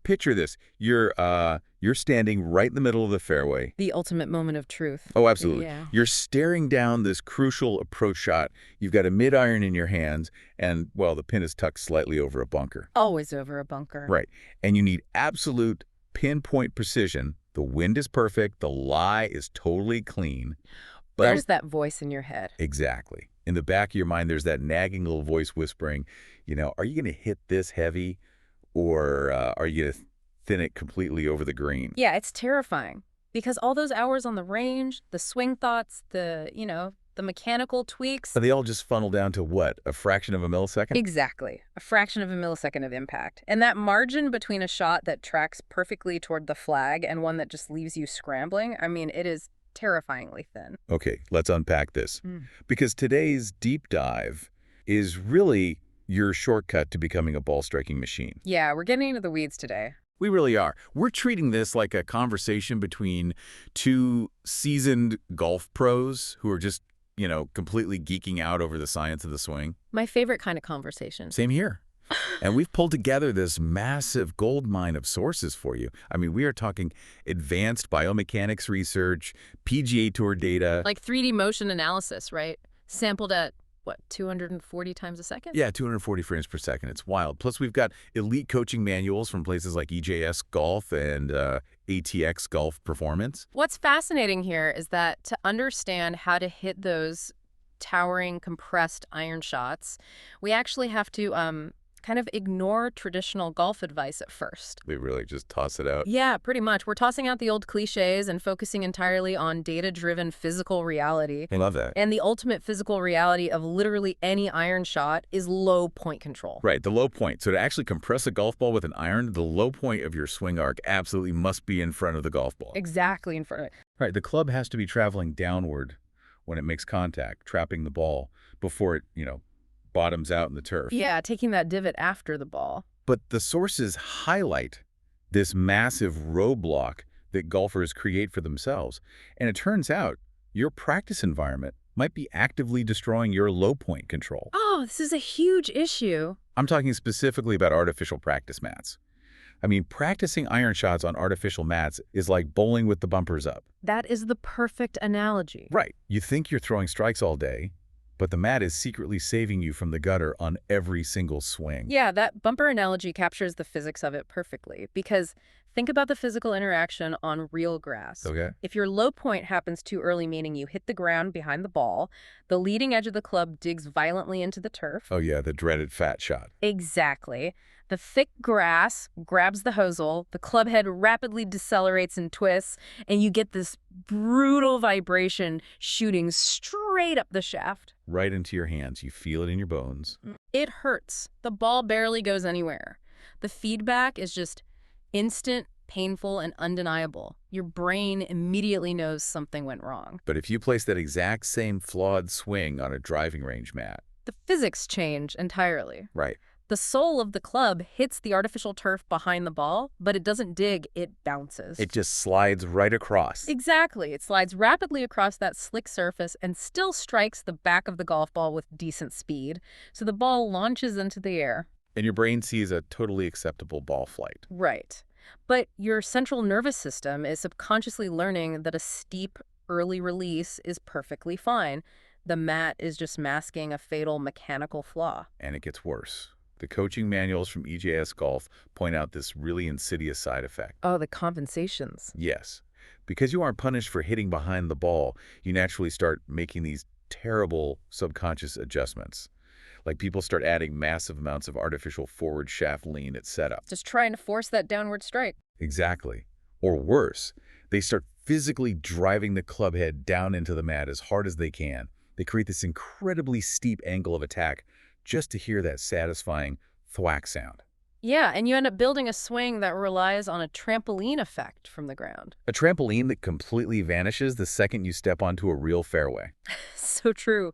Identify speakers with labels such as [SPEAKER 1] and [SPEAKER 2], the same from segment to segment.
[SPEAKER 1] picture this. You're standing right in the middle of the fairway.
[SPEAKER 2] The ultimate moment of truth.
[SPEAKER 1] Oh, absolutely.
[SPEAKER 2] Yeah.
[SPEAKER 1] You're staring down this crucial approach shot. You've got a mid-iron in your hands, and, well, the pin is tucked slightly over a bunker.
[SPEAKER 2] Always over a bunker.
[SPEAKER 1] Right. And you need absolute pinpoint precision. The wind is perfect. The lie is totally clean. But
[SPEAKER 2] There's that voice in your head.
[SPEAKER 1] exactly. In the back of your mind, there's that nagging little voice whispering, are you going to hit this heavy, or are you going to thin it completely over the green?
[SPEAKER 2] Yeah, it's terrifying because all those hours on the range, the swing thoughts, the mechanical tweaks.
[SPEAKER 1] But they all just funnel down to what? A fraction of a millisecond?
[SPEAKER 2] Exactly. A fraction of a millisecond of impact. And that margin between a shot that tracks perfectly toward the flag and one that just leaves you scrambling, I mean, it is terrifyingly thin.
[SPEAKER 1] Okay, let's unpack this. Because today's deep dive is really your shortcut to becoming a ball-striking machine.
[SPEAKER 2] Yeah, we're getting into the weeds today.
[SPEAKER 1] We really are. We're treating this like a conversation between two seasoned golf pros who are just, completely geeking out over the science of the swing.
[SPEAKER 2] My favorite kind of conversation.
[SPEAKER 1] Same here. And we've pulled together this massive gold mine of sources for you. I mean, we are talking advanced biomechanics research, PGA Tour data.
[SPEAKER 2] Like 3D motion analysis, right? Sampled at, 240 times a second?
[SPEAKER 1] Yeah, 240 frames per second. It's wild. Plus, we've got elite coaching manuals from places like EJS Golf and ATX Golf Performance.
[SPEAKER 2] What's fascinating here is that to understand how to hit those towering, compressed iron shots, we actually have to kind of ignore traditional golf advice at first.
[SPEAKER 1] We really just toss it out.
[SPEAKER 2] Yeah, pretty much. We're tossing out the old cliches and focusing entirely on data-driven physical reality.
[SPEAKER 1] I love that.
[SPEAKER 2] And the ultimate physical reality of literally any iron shot is low point control.
[SPEAKER 1] Right, the low point. So to actually compress a golf ball with an iron, the low point of your swing arc absolutely must be in front of the golf ball.
[SPEAKER 2] Exactly in front of it.
[SPEAKER 1] Right, the club has to be traveling downward when it makes contact, trapping the ball before it, bottoms out in the turf.
[SPEAKER 2] Yeah, taking that divot after the ball.
[SPEAKER 1] But the sources highlight this massive roadblock that golfers create for themselves. And it turns out your practice environment might be actively destroying your low point control.
[SPEAKER 2] Oh, this is a huge issue.
[SPEAKER 1] I'm talking specifically about artificial practice mats. I mean, practicing iron shots on artificial mats is like bowling with the bumpers up.
[SPEAKER 2] That is the perfect analogy.
[SPEAKER 1] Right. You think you're throwing strikes all day, but the mat is secretly saving you from the gutter on every single swing.
[SPEAKER 2] Yeah, that bumper analogy captures the physics of it perfectly, because think about the physical interaction on real grass.
[SPEAKER 1] Okay.
[SPEAKER 2] If your low point happens too early, meaning you hit the ground behind the ball, the leading edge of the club digs violently into the turf.
[SPEAKER 1] Oh yeah, the dreaded fat shot.
[SPEAKER 2] Exactly. The thick grass grabs the hosel, the club head rapidly decelerates and twists, and you get this brutal vibration shooting straight up the shaft.
[SPEAKER 1] Right into your hands. You feel it in your bones.
[SPEAKER 2] It hurts. The ball barely goes anywhere. The feedback is just instant, painful, and undeniable. Your brain immediately knows something went wrong.
[SPEAKER 1] But if you place that exact same flawed swing on a driving range mat.
[SPEAKER 2] The physics change entirely.
[SPEAKER 1] Right.
[SPEAKER 2] The sole of the club hits the artificial turf behind the ball, but it doesn't dig, it bounces.
[SPEAKER 1] It just slides right across.
[SPEAKER 2] Exactly. It slides rapidly across that slick surface and still strikes the back of the golf ball with decent speed, so the ball launches into the air.
[SPEAKER 1] And your brain sees a totally acceptable ball flight.
[SPEAKER 2] Right. But your central nervous system is subconsciously learning that a steep, early release is perfectly fine. The mat is just masking a fatal mechanical flaw.
[SPEAKER 1] And it gets worse. The coaching manuals from EJS Golf point out this really insidious side effect.
[SPEAKER 2] Oh, the compensations.
[SPEAKER 1] Yes. Because you aren't punished for hitting behind the ball, you naturally start making these terrible subconscious adjustments. Like people start adding massive amounts of artificial forward shaft lean at setup.
[SPEAKER 2] Just trying to force that downward strike.
[SPEAKER 1] Exactly. Or worse, they start physically driving the club head down into the mat as hard as they can. They create this incredibly steep angle of attack just to hear that satisfying thwack sound.
[SPEAKER 2] Yeah, and you end up building a swing that relies on a trampoline effect from the ground.
[SPEAKER 1] A trampoline that completely vanishes the second you step onto a real fairway.
[SPEAKER 2] So true.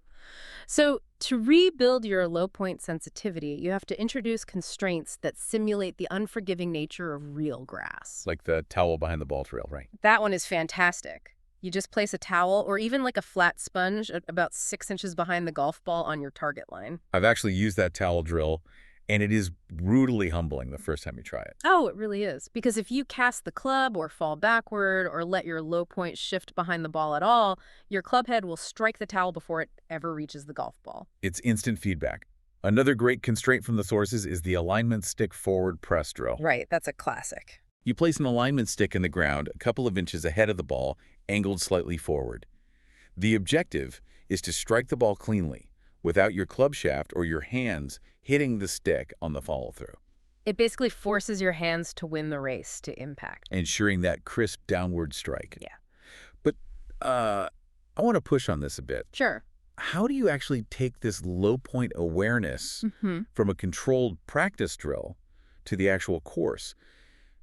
[SPEAKER 2] So to rebuild your low point sensitivity, you have to introduce constraints that simulate the unforgiving nature of real grass.
[SPEAKER 1] Like the towel behind the ball trail, right?
[SPEAKER 2] That one is fantastic. You just place a towel or even like a flat sponge at about 6 inches behind the golf ball on your target line.
[SPEAKER 1] I've actually used that towel drill, And it is brutally humbling the first time you try it.
[SPEAKER 2] Oh, it really is. Because if you cast the club or fall backward or let your low point shift behind the ball at all, your club head will strike the towel before it ever reaches the golf ball.
[SPEAKER 1] It's instant feedback. Another great constraint from the sources is the alignment stick forward press drill.
[SPEAKER 2] Right, that's a classic.
[SPEAKER 1] You place an alignment stick in the ground a couple of inches ahead of the ball, angled slightly forward. The objective is to strike the ball cleanly, without your club shaft or your hands hitting the stick on the follow-through,
[SPEAKER 2] It basically forces your hands to win the race to impact.
[SPEAKER 1] ensuring that crisp downward strike.
[SPEAKER 2] Yeah.
[SPEAKER 1] But I want to push on this a bit.
[SPEAKER 2] Sure.
[SPEAKER 1] How do you actually take this low point awareness from a controlled practice drill to the actual course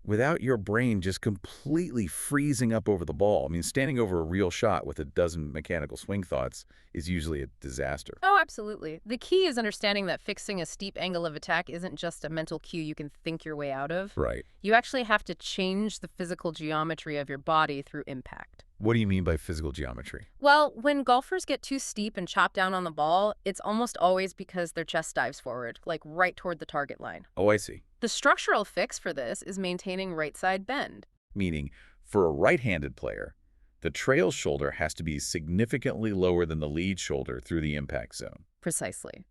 [SPEAKER 1] without your brain just completely freezing up over the ball? I mean, standing over a real shot with a dozen mechanical swing thoughts is usually a disaster.
[SPEAKER 2] Oh, absolutely. The key is understanding that fixing a steep angle of attack isn't just a mental cue you can think your way out of.
[SPEAKER 1] Right.
[SPEAKER 2] You actually have to change the physical geometry of your body through impact.
[SPEAKER 1] What do you mean by physical geometry?
[SPEAKER 2] Well, when golfers get too steep and chop down on the ball, it's almost always because their chest dives forward, like right toward the target line.
[SPEAKER 1] Oh, I see.
[SPEAKER 2] The structural fix for this is maintaining right side bend.
[SPEAKER 1] Meaning, for a right-handed player, the trail shoulder has to be significantly lower than the lead shoulder through the impact zone.
[SPEAKER 2] Precisely.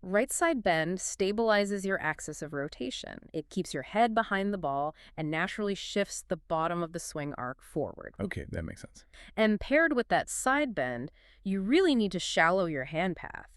[SPEAKER 2] Right side bend stabilizes your axis of rotation. It keeps your head behind the ball and naturally shifts the bottom of the swing arc forward.
[SPEAKER 1] Okay, that makes sense.
[SPEAKER 2] And paired with that side bend, you really need to shallow your hand path.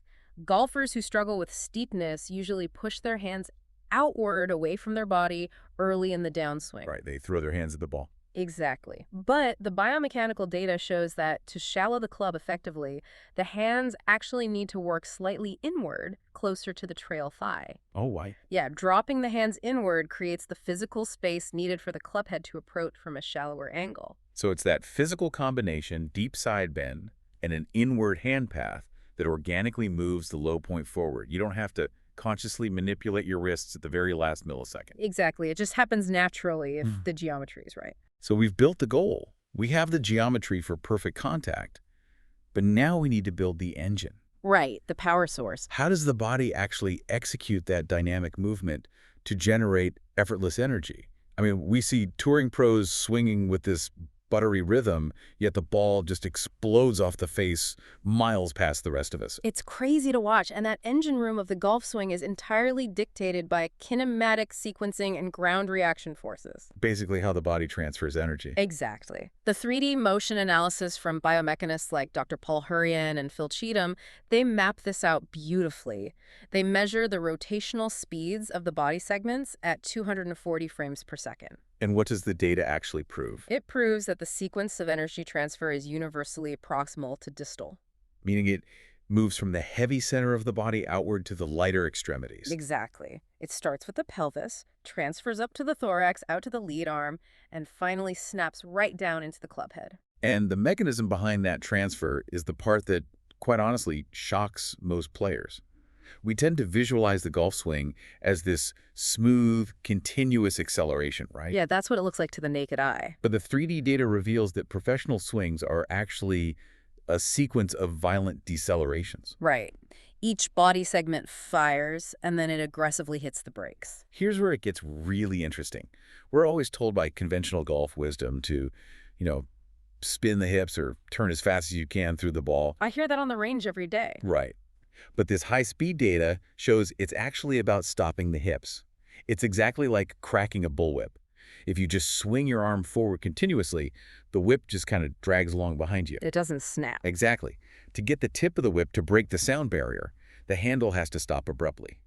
[SPEAKER 2] Golfers who struggle with steepness usually push their hands outward away from their body early in the downswing.
[SPEAKER 1] Right, they throw their hands at the ball.
[SPEAKER 2] Exactly. But the biomechanical data shows that to shallow the club effectively, the hands actually need to work slightly inward, closer to the trail thigh.
[SPEAKER 1] Oh, why?
[SPEAKER 2] Yeah, dropping the hands inward creates the physical space needed for the club head to approach from a shallower angle.
[SPEAKER 1] So it's that physical combination, deep side bend, and an inward hand path that organically moves the low point forward. You don't have to consciously manipulate your wrists at the very last millisecond.
[SPEAKER 2] Exactly. It just happens naturally if the geometry is right.
[SPEAKER 1] So we've built the goal. We have the geometry for perfect contact, but now we need to build the engine.
[SPEAKER 2] Right, the power source.
[SPEAKER 1] How does the body actually execute that dynamic movement to generate effortless energy? I mean, we see touring pros swinging with this buttery rhythm, yet the ball just explodes off the face miles past the rest of us.
[SPEAKER 2] It's crazy to watch, and that engine room of the golf swing is entirely dictated by kinematic sequencing and ground reaction forces.
[SPEAKER 1] Basically how the body transfers energy.
[SPEAKER 2] Exactly. The 3D motion analysis from biomechanists like Dr. Paul Hurrian and Phil Cheatham, they map this out beautifully. They measure the rotational speeds of the body segments at 240 frames per second.
[SPEAKER 1] And what does the data actually prove?
[SPEAKER 2] It proves that the sequence of energy transfer is universally proximal to distal.
[SPEAKER 1] Meaning it moves from the heavy center of the body outward to the lighter extremities.
[SPEAKER 2] Exactly. It starts with the pelvis, transfers up to the thorax, out to the lead arm, and finally snaps right down into the club head.
[SPEAKER 1] And the mechanism behind that transfer is the part that, quite honestly, shocks most players. We tend to visualize the golf swing as this smooth, continuous acceleration, right?
[SPEAKER 2] Yeah, that's what it looks like to the naked eye.
[SPEAKER 1] But the 3D data reveals that professional swings are actually a sequence of violent decelerations.
[SPEAKER 2] Right. Each body segment fires, and then it aggressively hits the brakes.
[SPEAKER 1] Here's where it gets really interesting. We're always told by conventional golf wisdom to, spin the hips or turn as fast as you can through the ball.
[SPEAKER 2] I hear that on the range every day.
[SPEAKER 1] Right. But this high-speed data shows it's actually about stopping the hips. It's exactly like cracking a bullwhip. If you just swing your arm forward continuously, the whip just kind of drags along behind you.
[SPEAKER 2] It doesn't snap.
[SPEAKER 1] Exactly. To get the tip of the whip to break the sound barrier, the handle has to stop abruptly.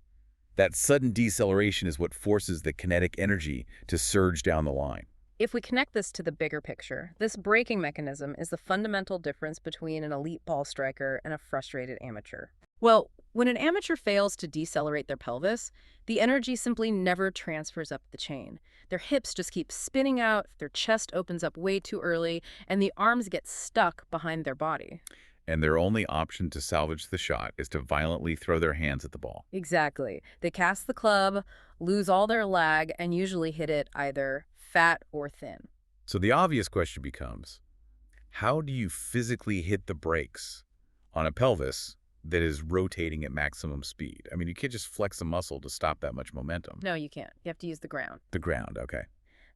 [SPEAKER 1] That sudden deceleration is what forces the kinetic energy to surge down the line.
[SPEAKER 2] If we connect this to the bigger picture, this braking mechanism is the fundamental difference between an elite ball striker and a frustrated amateur. Well, when an amateur fails to decelerate their pelvis, the energy simply never transfers up the chain. Their hips just keep spinning out, their chest opens up way too early, and the arms get stuck behind their body.
[SPEAKER 1] And their only option to salvage the shot is to violently throw their hands at the ball.
[SPEAKER 2] Exactly. They cast the club, lose all their lag, and usually hit it either fat or thin.
[SPEAKER 1] So the obvious question becomes, how do you physically hit the brakes on a pelvis that is rotating at maximum speed. I mean, you can't just flex a muscle to stop that much momentum.
[SPEAKER 2] No, you can't. You have to use the ground.
[SPEAKER 1] The ground, okay.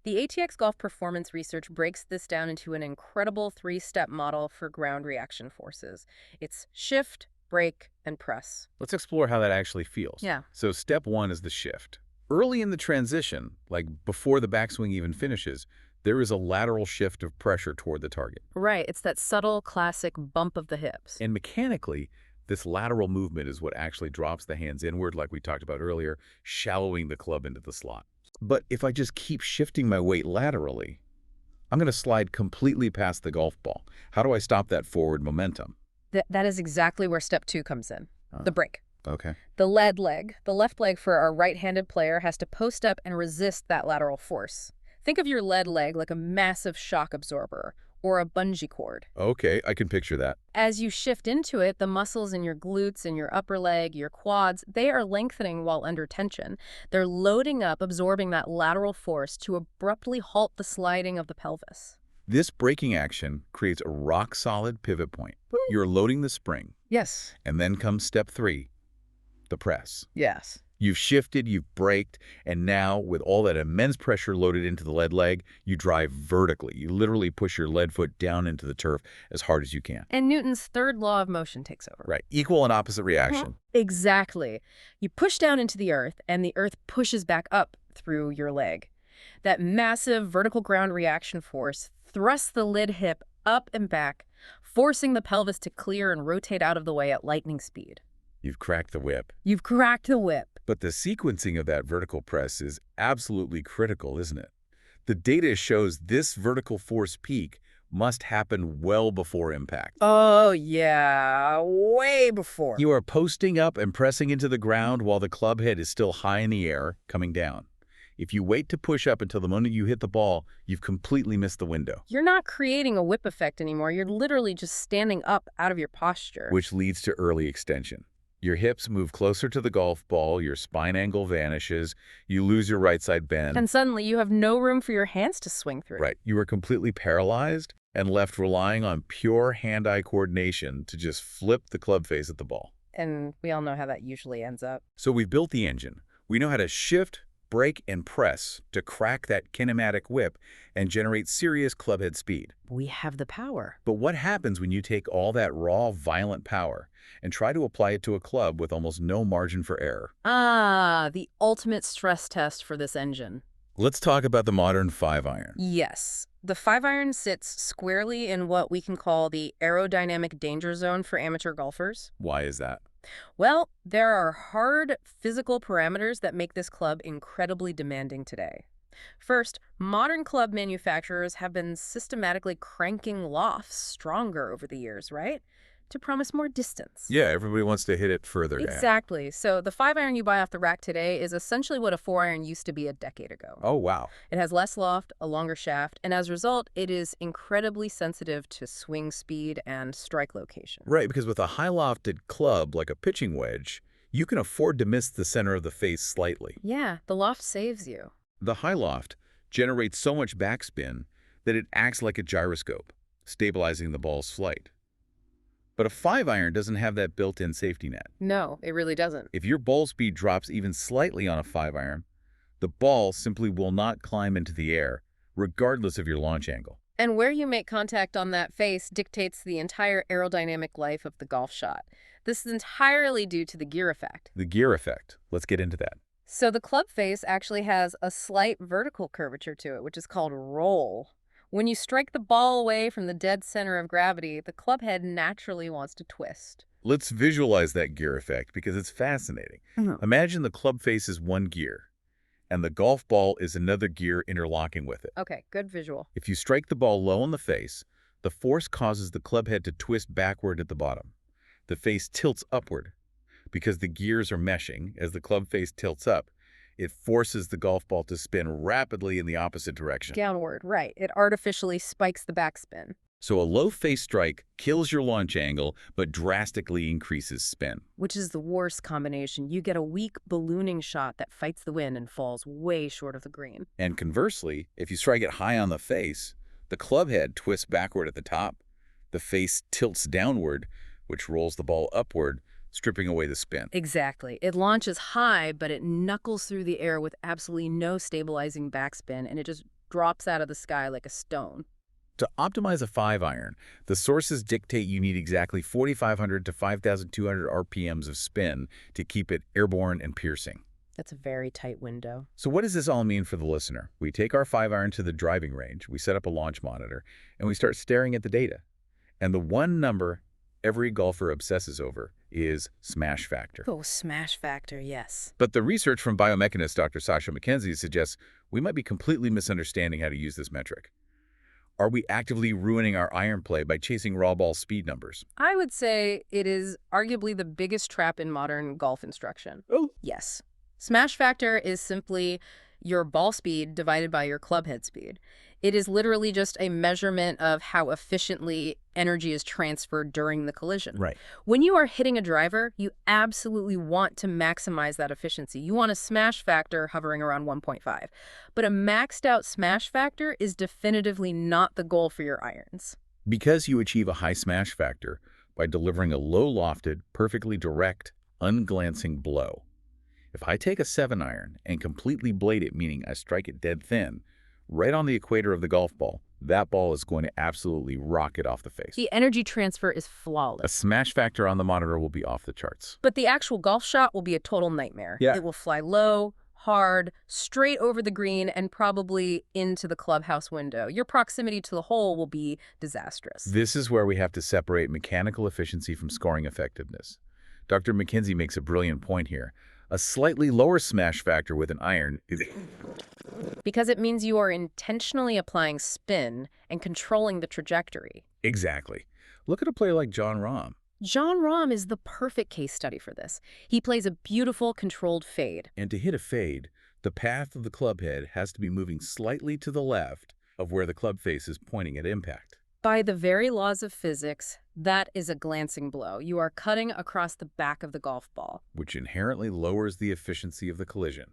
[SPEAKER 2] The ATX Golf Performance research breaks this down into an incredible three-step model for ground reaction forces. It's shift, brake, and press.
[SPEAKER 1] Let's explore how that actually feels.
[SPEAKER 2] Yeah.
[SPEAKER 1] So step 1 is the shift. Early in the transition, like before the backswing even finishes, there is a lateral shift of pressure toward the target.
[SPEAKER 2] Right. It's that subtle, classic bump of the hips.
[SPEAKER 1] And mechanically, this lateral movement is what actually drops the hands inward, like we talked about earlier, shallowing the club into the slot. But if I just keep shifting my weight laterally, I'm going to slide completely past the golf ball. How do I stop that forward momentum?
[SPEAKER 2] That is exactly where step 2 comes in. The brake.
[SPEAKER 1] Okay.
[SPEAKER 2] The lead leg, the left leg for our right-handed player, has to post up and resist that lateral force. Think of your lead leg like a massive shock absorber or a bungee cord.
[SPEAKER 1] Okay, I can picture that.
[SPEAKER 2] As you shift into it, the muscles in your glutes and your upper leg, your quads, they are lengthening while under tension. They're loading up, absorbing that lateral force to abruptly halt the sliding of the pelvis.
[SPEAKER 1] This braking action creates a rock-solid pivot point. You're loading the spring.
[SPEAKER 2] Yes.
[SPEAKER 1] And then comes step 3, the press.
[SPEAKER 2] Yes.
[SPEAKER 1] You've shifted, you've braked, and now with all that immense pressure loaded into the lead leg, you drive vertically. You literally push your lead foot down into the turf as hard as you can.
[SPEAKER 2] And Newton's third law of motion takes over.
[SPEAKER 1] Right. Equal and opposite reaction.
[SPEAKER 2] Exactly. You push down into the earth, and the earth pushes back up through your leg. That massive vertical ground reaction force thrusts the lid hip up and back, forcing the pelvis to clear and rotate out of the way at lightning speed.
[SPEAKER 1] You've cracked the whip.
[SPEAKER 2] You've cracked the whip.
[SPEAKER 1] But the sequencing of that vertical press is absolutely critical, isn't it? The data shows this vertical force peak must happen well before impact.
[SPEAKER 2] Oh, yeah, way before.
[SPEAKER 1] You are posting up and pressing into the ground while the club head is still high in the air, coming down. If you wait to push up until the moment you hit the ball, you've completely missed the window.
[SPEAKER 2] You're not creating a whip effect anymore. You're literally just standing up out of your posture.
[SPEAKER 1] Which leads to early extension. Your hips move closer to the golf ball, your spine angle vanishes, you lose your right side bend.
[SPEAKER 2] And suddenly you have no room for your hands to swing through.
[SPEAKER 1] Right. You are completely paralyzed and left relying on pure hand-eye coordination to just flip the club face at the ball.
[SPEAKER 2] And we all know how that usually ends up.
[SPEAKER 1] So we've built the engine. We know how to shift, brake, and press to crack that kinematic whip and generate serious clubhead speed.
[SPEAKER 2] We have the power.
[SPEAKER 1] But what happens when you take all that raw, violent power and try to apply it to a club with almost no margin for error?
[SPEAKER 2] Ah, the ultimate stress test for this engine.
[SPEAKER 1] Let's talk about the modern 5-iron.
[SPEAKER 2] Yes. The 5-iron sits squarely in what we can call the aerodynamic danger zone for amateur golfers.
[SPEAKER 1] Why is that?
[SPEAKER 2] Well, there are hard physical parameters that make this club incredibly demanding today. First, modern club manufacturers have been systematically cranking lofts stronger over the years, right? To promise more distance.
[SPEAKER 1] Yeah, everybody wants to hit it further.
[SPEAKER 2] Exactly. So the 5-iron you buy off the rack today is essentially what a 4-iron used to be a decade ago.
[SPEAKER 1] Oh, wow.
[SPEAKER 2] It has less loft, a longer shaft, and as a result, it is incredibly sensitive to swing speed and strike location.
[SPEAKER 1] Right, because with a high-lofted club like a pitching wedge, you can afford to miss the center of the face slightly.
[SPEAKER 2] Yeah, the loft saves you.
[SPEAKER 1] The high loft generates so much backspin that it acts like a gyroscope, stabilizing the ball's flight. But a 5-iron doesn't have that built-in safety net.
[SPEAKER 2] No, it really doesn't.
[SPEAKER 1] If your ball speed drops even slightly on a 5-iron, the ball simply will not climb into the air, regardless of your launch angle.
[SPEAKER 2] And where you make contact on that face dictates the entire aerodynamic life of the golf shot. This is entirely due to the gear effect.
[SPEAKER 1] The gear effect. Let's get into that.
[SPEAKER 2] So the club face actually has a slight vertical curvature to it, which is called roll. When you strike the ball away from the dead center of gravity, the club head naturally wants to twist.
[SPEAKER 1] Let's visualize that gear effect because it's fascinating. Imagine the club face is one gear, and the golf ball is another gear interlocking with it.
[SPEAKER 2] Okay, good visual.
[SPEAKER 1] If you strike the ball low on the face, the force causes the club head to twist backward at the bottom. The face tilts upward. Because the gears are meshing, as the club face tilts up, it forces the golf ball to spin rapidly in the opposite direction.
[SPEAKER 2] Downward, right. It artificially spikes the backspin.
[SPEAKER 1] So a low face strike kills your launch angle, but drastically increases spin.
[SPEAKER 2] Which is the worst combination. You get a weak ballooning shot that fights the wind and falls way short of the green.
[SPEAKER 1] And conversely, if you strike it high on the face, the club head twists backward at the top, the face tilts downward, which rolls the ball upward, stripping away the spin.
[SPEAKER 2] Exactly. It launches high, but it knuckles through the air with absolutely no stabilizing backspin, and it just drops out of the sky like a stone.
[SPEAKER 1] To optimize a 5-iron, the sources dictate you need exactly 4,500 to 5,200 RPMs of spin to keep it airborne and piercing.
[SPEAKER 2] That's a very tight window.
[SPEAKER 1] So what does this all mean for the listener? We take our 5-iron to the driving range, we set up a launch monitor, and we start staring at the data. And the one number every golfer obsesses over is smash factor.
[SPEAKER 2] Oh, smash factor, yes.
[SPEAKER 1] But the research from biomechanist Dr. Sasha McKenzie suggests we might be completely misunderstanding how to use this metric. Are we actively ruining our iron play by chasing raw ball speed numbers?
[SPEAKER 2] I would say it is arguably the biggest trap in modern golf instruction.
[SPEAKER 1] Oh.
[SPEAKER 2] Yes. Smash factor is simply your ball speed divided by your club head speed. It is literally just a measurement of how efficiently energy is transferred during the collision.
[SPEAKER 1] Right.
[SPEAKER 2] When you are hitting a driver, you absolutely want to maximize that efficiency. You want a smash factor hovering around 1.5. But a maxed out smash factor is definitively not the goal for your irons.
[SPEAKER 1] Because you achieve a high smash factor by delivering a low-lofted, perfectly direct, unglancing blow. If I take a 7-iron and completely blade it, meaning I strike it dead thin, right on the equator of the golf ball, that ball is going to absolutely rocket off the face.
[SPEAKER 2] The energy transfer is flawless.
[SPEAKER 1] A smash factor on the monitor will be off the charts.
[SPEAKER 2] But the actual golf shot will be a total nightmare.
[SPEAKER 1] Yeah.
[SPEAKER 2] It will fly low, hard, straight over the green, and probably into the clubhouse window. Your proximity to the hole will be disastrous.
[SPEAKER 1] This is where we have to separate mechanical efficiency from scoring effectiveness. Dr. McKenzie makes a brilliant point here. A slightly lower smash factor with an iron is...
[SPEAKER 2] Because it means you are intentionally applying spin and controlling the trajectory.
[SPEAKER 1] Exactly. Look at a player like Jon Rahm.
[SPEAKER 2] Jon Rahm is the perfect case study for this. He plays a beautiful, controlled fade.
[SPEAKER 1] And to hit a fade, the path of the club head has to be moving slightly to the left of where the club face is pointing at impact.
[SPEAKER 2] By the very laws of physics, that is a glancing blow. You are cutting across the back of the golf ball,
[SPEAKER 1] Which inherently lowers the efficiency of the collision.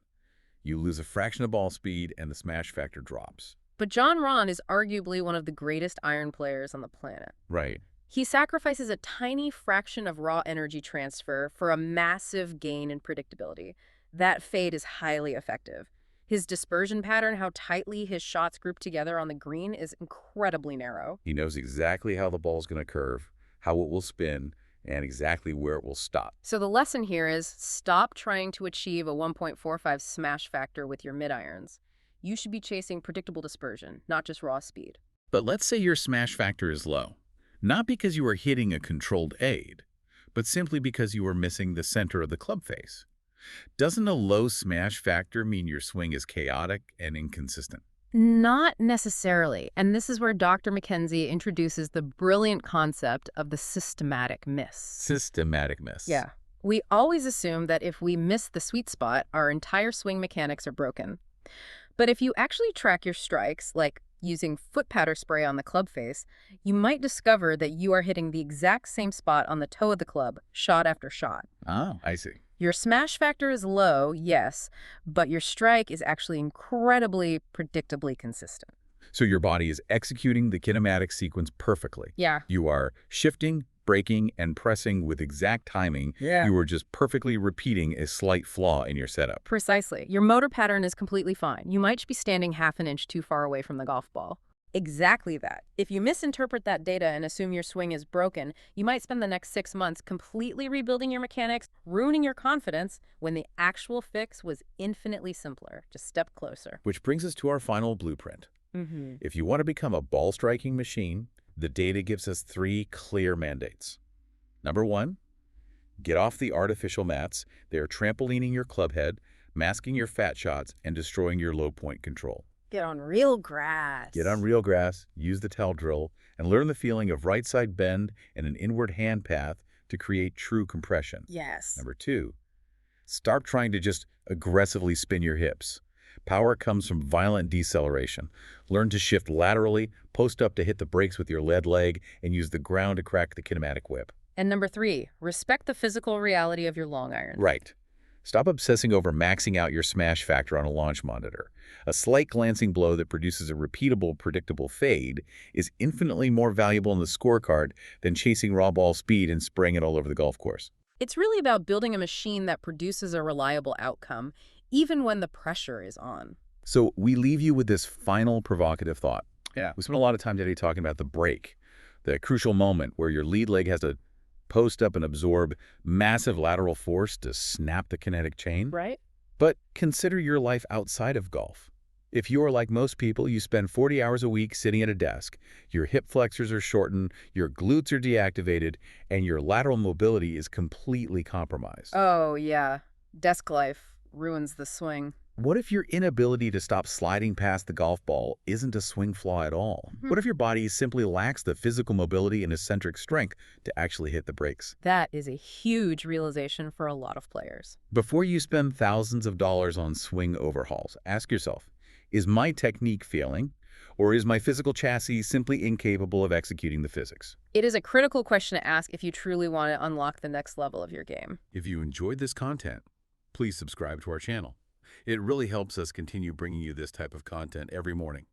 [SPEAKER 1] You lose a fraction of ball speed and the smash factor drops.
[SPEAKER 2] But Jon Rahm is arguably one of the greatest iron players on the planet.
[SPEAKER 1] Right.
[SPEAKER 2] He sacrifices a tiny fraction of raw energy transfer for a massive gain in predictability. That fade is highly effective. His dispersion pattern, how tightly his shots group together on the green, is incredibly narrow.
[SPEAKER 1] He knows exactly how the ball's going to curve, how it will spin, and exactly where it will stop.
[SPEAKER 2] So the lesson here is stop trying to achieve a 1.45 smash factor with your mid-irons. You should be chasing predictable dispersion, not just raw speed.
[SPEAKER 1] But let's say your smash factor is low. Not because you are hitting a controlled aid, but simply because you are missing the center of the club face. Doesn't a low smash factor mean your swing is chaotic and inconsistent?
[SPEAKER 2] Not necessarily. And this is where Dr. McKenzie introduces the brilliant concept of the systematic miss.
[SPEAKER 1] Systematic miss.
[SPEAKER 2] Yeah. We always assume that if we miss the sweet spot, our entire swing mechanics are broken. But if you actually track your strikes, like using foot powder spray on the club face, you might discover that you are hitting the exact same spot on the toe of the club, shot after shot.
[SPEAKER 1] Oh, I see.
[SPEAKER 2] Your smash factor is low, yes, but your strike is actually incredibly predictably consistent.
[SPEAKER 1] So your body is executing the kinematic sequence perfectly.
[SPEAKER 2] Yeah.
[SPEAKER 1] You are shifting, braking, and pressing with exact timing.
[SPEAKER 2] Yeah.
[SPEAKER 1] You are just perfectly repeating a slight flaw in your setup.
[SPEAKER 2] Precisely. Your motor pattern is completely fine. You might just be standing half an inch too far away from the golf ball. Exactly that. If you misinterpret that data and assume your swing is broken, you might spend the next 6 months completely rebuilding your mechanics, ruining your confidence, when the actual fix was infinitely simpler. Just step closer.
[SPEAKER 1] Which brings us to our final blueprint. If you want to become a ball-striking machine, the data gives us 3 clear mandates. Number 1, get off the artificial mats. They are trampolining your club head, masking your fat shots, and destroying your low point control.
[SPEAKER 2] Get on real grass.
[SPEAKER 1] Get on real grass, use the towel drill, and learn the feeling of right side bend and an inward hand path to create true compression.
[SPEAKER 2] Yes.
[SPEAKER 1] Number 2, stop trying to just aggressively spin your hips. Power comes from violent deceleration. Learn to shift laterally, post up to hit the brakes with your lead leg, and use the ground to crack the kinematic whip.
[SPEAKER 2] And number 3, respect the physical reality of your long iron.
[SPEAKER 1] Right. Stop obsessing over maxing out your smash factor on a launch monitor. A slight glancing blow that produces a repeatable, predictable fade is infinitely more valuable in the scorecard than chasing raw ball speed and spraying it all over the golf course.
[SPEAKER 2] It's really about building a machine that produces a reliable outcome, even when the pressure is on.
[SPEAKER 1] So we leave you with this final provocative thought. Yeah, we spent a lot of time today talking about the break, the crucial moment where your lead leg has to post up and absorb massive lateral force to snap the kinetic chain.
[SPEAKER 2] Right?
[SPEAKER 1] But consider your life outside of golf. If you are like most people, you spend 40 hours a week sitting at a desk, your hip flexors are shortened, your glutes are deactivated, and your lateral mobility is completely compromised.
[SPEAKER 2] Oh, yeah. Desk life ruins the swing.
[SPEAKER 1] What if your inability to stop sliding past the golf ball isn't a swing flaw at all? What if your body simply lacks the physical mobility and eccentric strength to actually hit the brakes?
[SPEAKER 2] That is a huge realization for a lot of players.
[SPEAKER 1] Before you spend thousands of dollars on swing overhauls, ask yourself, is my technique failing, or is my physical chassis simply incapable of executing the physics?
[SPEAKER 2] It is a critical question to ask if you truly want to unlock the next level of your game.
[SPEAKER 1] If you enjoyed this content, please subscribe to our channel. It really helps us continue bringing you this type of content every morning.